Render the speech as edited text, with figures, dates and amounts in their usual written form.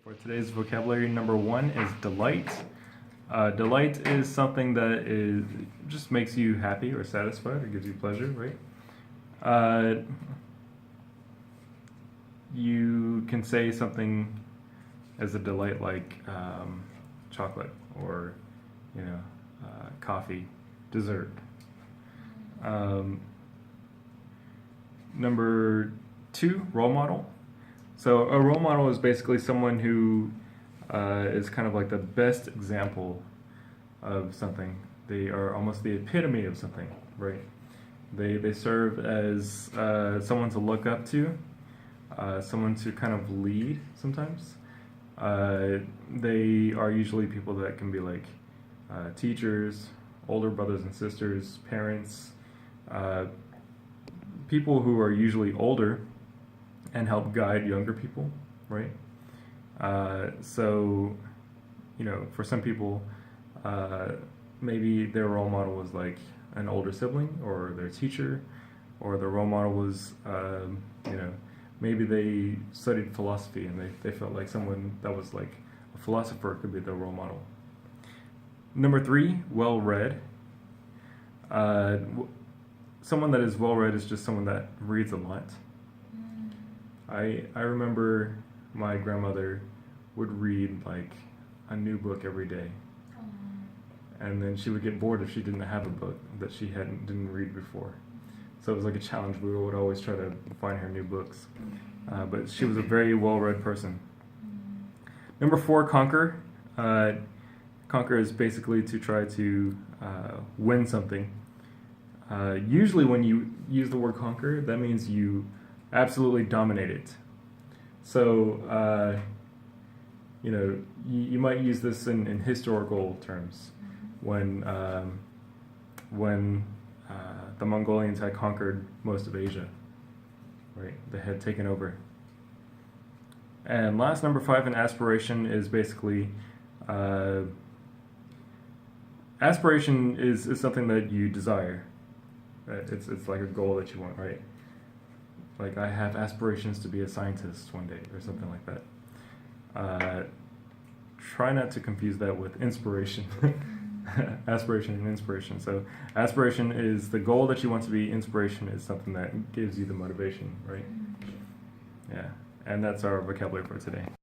For today's vocabulary, number one is delight. Delight is something that just makes you happy or satisfied or gives you pleasure, right? You can say something as a delight like chocolate or coffee, dessert. Number two, role model. So a role model is basically someone who is kind of like the best example of something. They are almost the epitome of something, right? They serve as someone to look up to, someone to kind of lead sometimes. They are usually people that can be like teachers, older brothers and sisters, parents, people who are usually older and help guide younger people, right? So, for some people, maybe their role model was like an older sibling or their teacher, or their role model was, maybe they studied philosophy and they felt like someone that was like a philosopher could be their role model. Number three, well-read. Someone that is well-read is just someone that reads a lot. I remember my grandmother would read like a new book every day, and then she would get bored if she didn't have a book that she didn't read before. So it was like a challenge. We would always try to find her new books, but she was a very well-read person. Number four, conquer. Conquer is basically to try to win something. Usually when you use the word conquer, that means you absolutely dominate it. So, you might use this in historical terms when the Mongolians had conquered most of Asia, right? They had taken over. And last, number five, an aspiration is basically aspiration is something that you desire. It's like a goal that you want, right? Like, I have aspirations to be a scientist one day, or something like that. Try not to confuse that with inspiration. Aspiration and inspiration. So, aspiration is the goal that you want to be. Inspiration is something that gives you the motivation, right? Yeah. And that's our vocabulary for today.